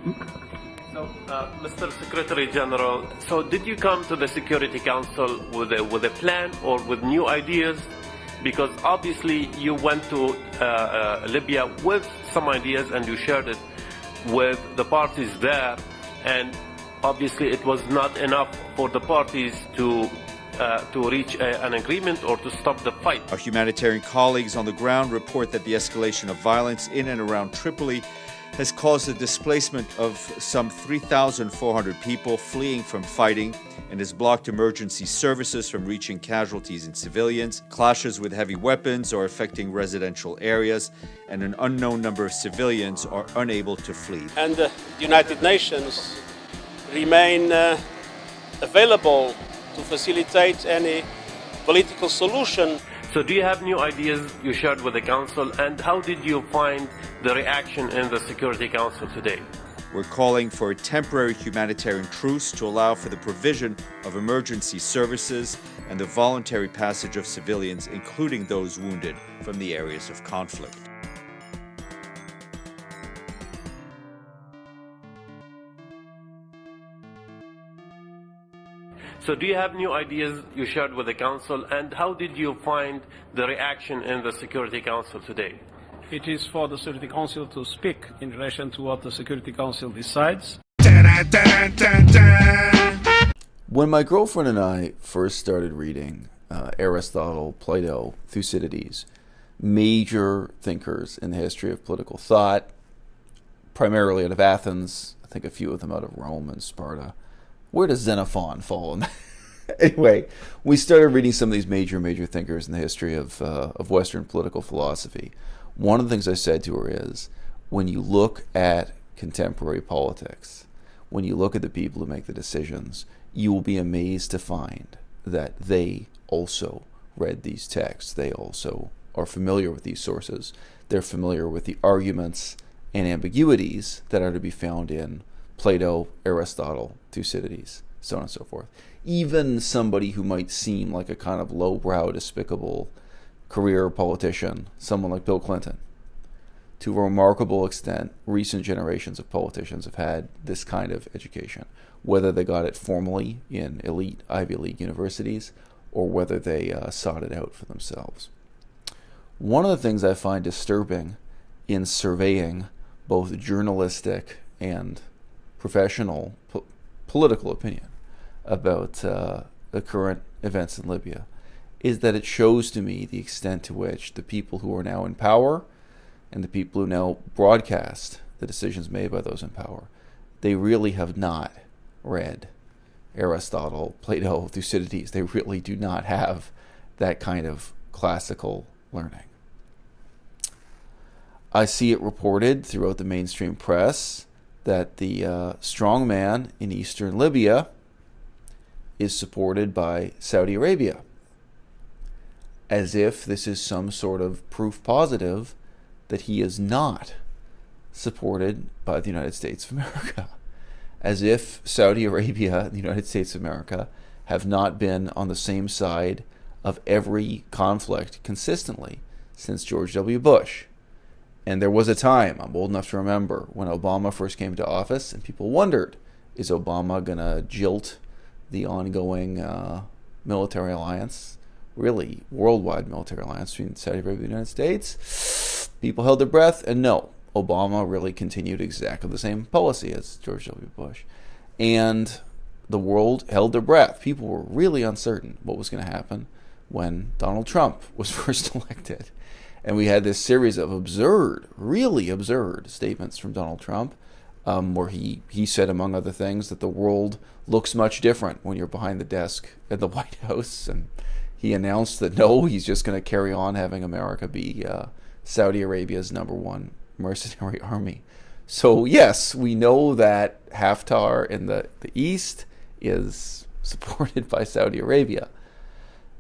So, Mr. Secretary General, so did you come to the Security Council with a plan or with new ideas? Because obviously you went to Libya with some ideas and you shared it with the parties there, and obviously it was not enough for the parties to reach an agreement or to stop the fight. Our humanitarian colleagues on the ground report that the escalation of violence in and around Tripoli has caused the displacement of some 3,400 people fleeing from fighting and has blocked emergency services from reaching casualties and civilians. Clashes with heavy weapons are affecting residential areas, and an unknown number of civilians are unable to flee. And the United Nations remain available to facilitate any political solution. So do you have new ideas you shared with the Council, and how did you find the reaction in the Security Council today? We're calling for a temporary humanitarian truce to allow for the provision of emergency services and the voluntary passage of civilians, including those wounded, from the areas of conflict. So do you have new ideas you shared with the Council, and how did you find the reaction in the Security Council today? It is for the Security Council to speak in relation to what the Security Council decides. When my girlfriend and I first started reading Aristotle, Plato, Thucydides, major thinkers in the history of political thought, primarily out of Athens, I think a few of them out of Rome and Sparta. Where does Xenophon fall in that? Anyway, we started reading some of these major thinkers in the history of Western political philosophy. One of the things I said to her is, when you look at contemporary politics, when you look at the people who make the decisions, you will be amazed to find that they also read these texts. They also are familiar with these sources. They're familiar with the arguments and ambiguities that are to be found in Plato, Aristotle, Thucydides, so on and so forth. Even somebody who might seem like a kind of lowbrow, despicable career politician, someone like Bill Clinton, to a remarkable extent, recent generations of politicians have had this kind of education, whether they got it formally in elite Ivy League universities or whether they sought it out for themselves. One of the things I find disturbing in surveying both journalistic and professional political opinion about the current events in Libya is that it shows to me the extent to which the people who are now in power and the people who now broadcast the decisions made by those in power, they really have not read Aristotle, Plato, Thucydides. They really do not have that kind of classical learning. I see it reported throughout the mainstream press that the strongman in eastern Libya is supported by Saudi Arabia, as if this is some sort of proof positive that he is not supported by the United States of America, as if Saudi Arabia and the United States of America have not been on the same side of every conflict consistently since George W. Bush. And there was a time, I'm old enough to remember, when Obama first came to office and people wondered, is Obama going to jilt the ongoing military alliance, really worldwide military alliance between Saudi Arabia and the United States? People held their breath, and no, Obama really continued exactly the same policy as George W. Bush. And the world held their breath. People were really uncertain what was going to happen when Donald Trump was first elected. And we had this series of absurd, really absurd statements from Donald Trump, where he said, among other things, that the world looks much different when you're behind the desk at the White House. And he announced that, no, he's just going to carry on having America be Saudi Arabia's #1 mercenary army. So, yes, we know that Haftar in the east is supported by Saudi Arabia.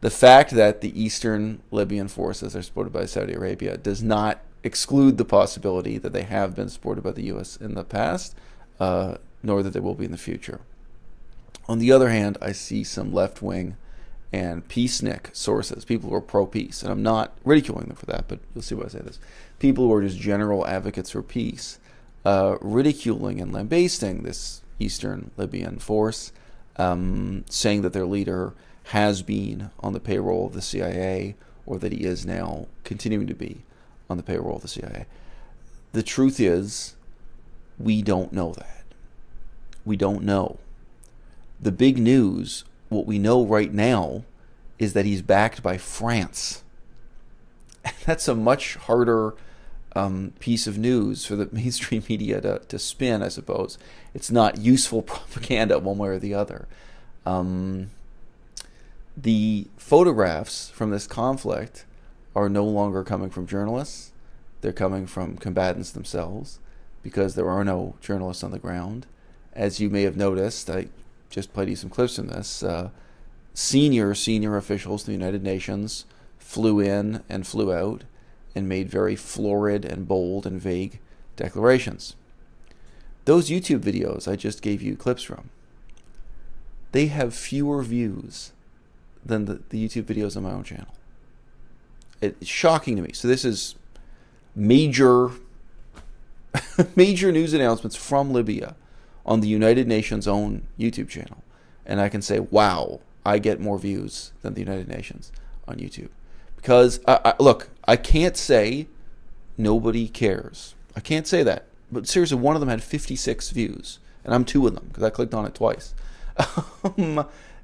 The fact that the eastern Libyan forces are supported by Saudi Arabia does not exclude the possibility that they have been supported by the U.S. in the past, nor that they will be in the future. On the other hand, I see some left-wing and peacenik sources, people who are pro-peace, and I'm not ridiculing them for that, but you'll see why I say this. People who are just general advocates for peace, ridiculing and lambasting this Eastern Libyan force, saying that their leader has been on the payroll of the CIA, or that he is now continuing to be on the payroll of the CIA. The truth is, we don't know that. We don't know. The big news, what we know right now, is that he's backed by France. That's a much harder piece of news for the mainstream media to spin, I suppose. It's not useful propaganda one way or the other. The photographs from this conflict are no longer coming from journalists. They're coming from combatants themselves, because there are no journalists on the ground. As you may have noticed, I just played you some clips from this. Senior officials in the United Nations flew in and flew out and made very florid and bold and vague declarations. Those YouTube videos I just gave you clips from, they have fewer views than the YouTube videos on my own channel. It's shocking to me. So this is major news announcements from Libya on the United Nations' own YouTube channel. And I can say, wow, I get more views than the United Nations on YouTube. Because, look, I can't say nobody cares. I can't say that. But seriously, one of them had 56 views. And I'm two of them, because I clicked on it twice.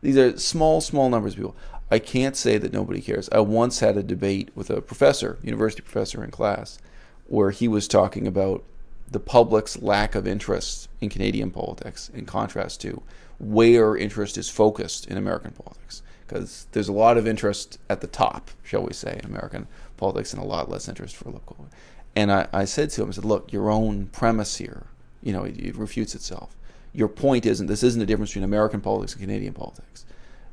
These are small numbers of people. I can't say that nobody cares. I once had a debate with a professor, university professor in class, where he was talking about the public's lack of interest in Canadian politics in contrast to where interest is focused in American politics. Because there's a lot of interest at the top, shall we say, in American politics, and a lot less interest for local. And I said to him, I said, look, your own premise here, it refutes itself. Your point isn't, this isn't a difference between American politics and Canadian politics.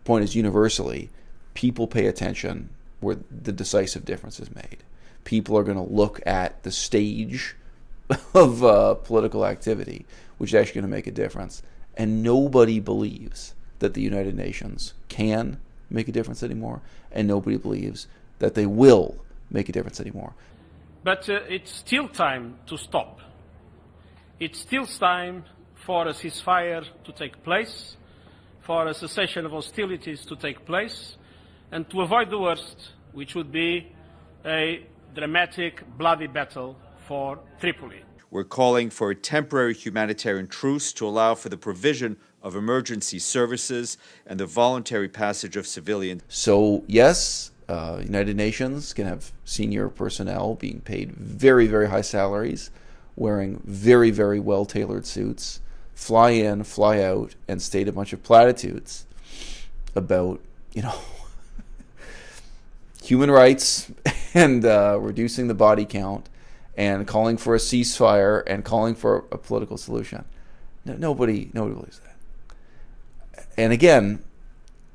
The point is, universally, people pay attention where the decisive difference is made. People are going to look at the stage of political activity, which is actually going to make a difference. And nobody believes that the United Nations can make a difference anymore, and nobody believes that they will make a difference anymore. But it's still time to stop. It's still time for a ceasefire to take place, for a cessation of hostilities to take place, and to avoid the worst, which would be a dramatic, bloody battle for Tripoli. We're calling for a temporary humanitarian truce to allow for the provision of emergency services and the voluntary passage of civilians. So, yes, United Nations can have senior personnel being paid very, very high salaries, wearing very, very well-tailored suits, fly in, fly out, and state a bunch of platitudes about, human rights and reducing the body count and calling for a ceasefire and calling for a political solution. Nobody believes that. And again,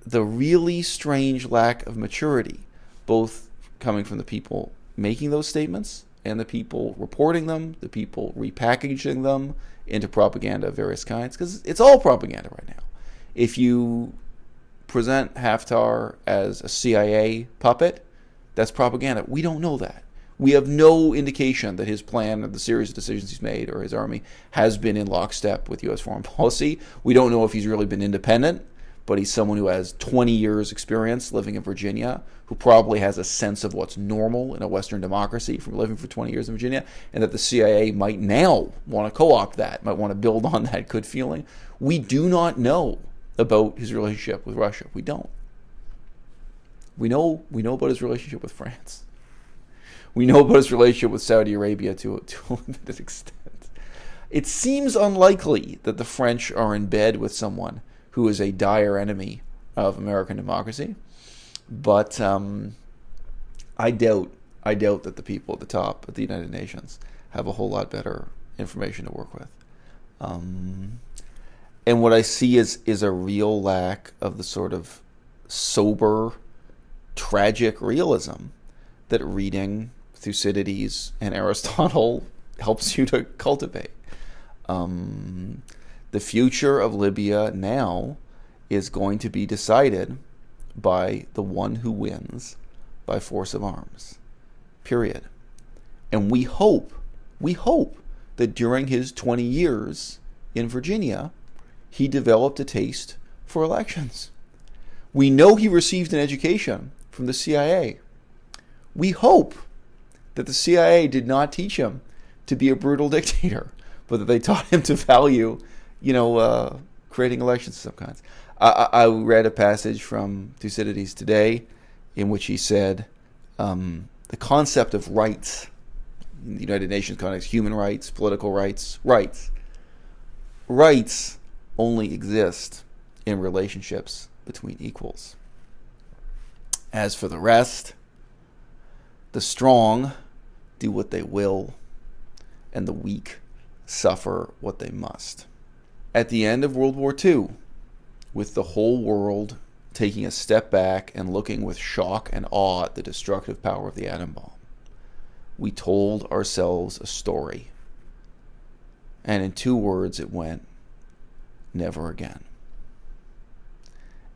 the really strange lack of maturity, both coming from the people making those statements and the people reporting them, the people repackaging them into propaganda of various kinds, because it's all propaganda right now. If you present Haftar as a CIA puppet, that's propaganda. We don't know that. We have no indication that his plan or the series of decisions he's made or his army has been in lockstep with U.S. foreign policy. We don't know if he's really been independent, but he's someone who has 20 years experience living in Virginia, who probably has a sense of what's normal in a Western democracy from living for 20 years in Virginia, and that the CIA might now want to co-opt that, might want to build on that good feeling. We do not know about his relationship with Russia. We don't. We know about his relationship with France. We know about his relationship with Saudi Arabia to a limited extent. It seems unlikely that the French are in bed with someone who is a dire enemy of American democracy, but I doubt that the people at the top of the United Nations have a whole lot better information to work with. And what I see is a real lack of the sort of sober, tragic realism that reading Thucydides and Aristotle helps you to cultivate. The future of Libya now is going to be decided by the one who wins by force of arms. Period. And we hope that during his 20 years in Virginia, he developed a taste for elections. We know he received an education from the CIA. We hope that the CIA did not teach him to be a brutal dictator, but that they taught him to value, creating elections of some kinds. I read a passage from Thucydides today in which he said the concept of rights, in the United Nations context, human rights, political rights, rights only exist in relationships between equals. As for the rest, the strong do what they will, and the weak suffer what they must. At the end of World War II, with the whole world taking a step back and looking with shock and awe at the destructive power of the atom bomb, we told ourselves a story. And in 2 words it went, never again.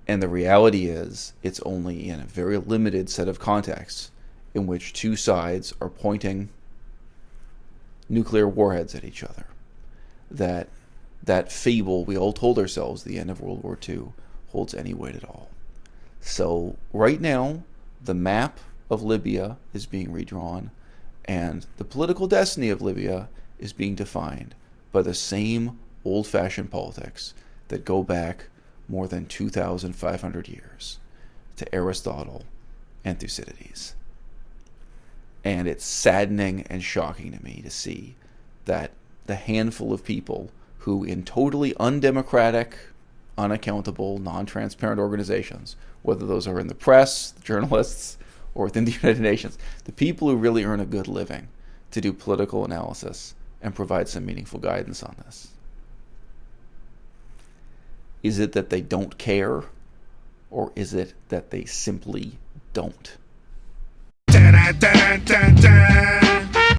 And the reality is, it's only in a very limited set of contexts in which 2 sides are pointing nuclear warheads at each other that fable we all told ourselves, the end of World War II, holds any weight at all. So right now, the map of Libya is being redrawn, and the political destiny of Libya is being defined by the same old-fashioned politics that go back more than 2,500 years to Aristotle and Thucydides. And it's saddening and shocking to me to see that the handful of people who, in totally undemocratic, unaccountable, non-transparent organizations, whether those are in the press, journalists, or within the United Nations, the people who really earn a good living to do political analysis and provide some meaningful guidance on this. Is it that they don't care, or is it that they simply don't?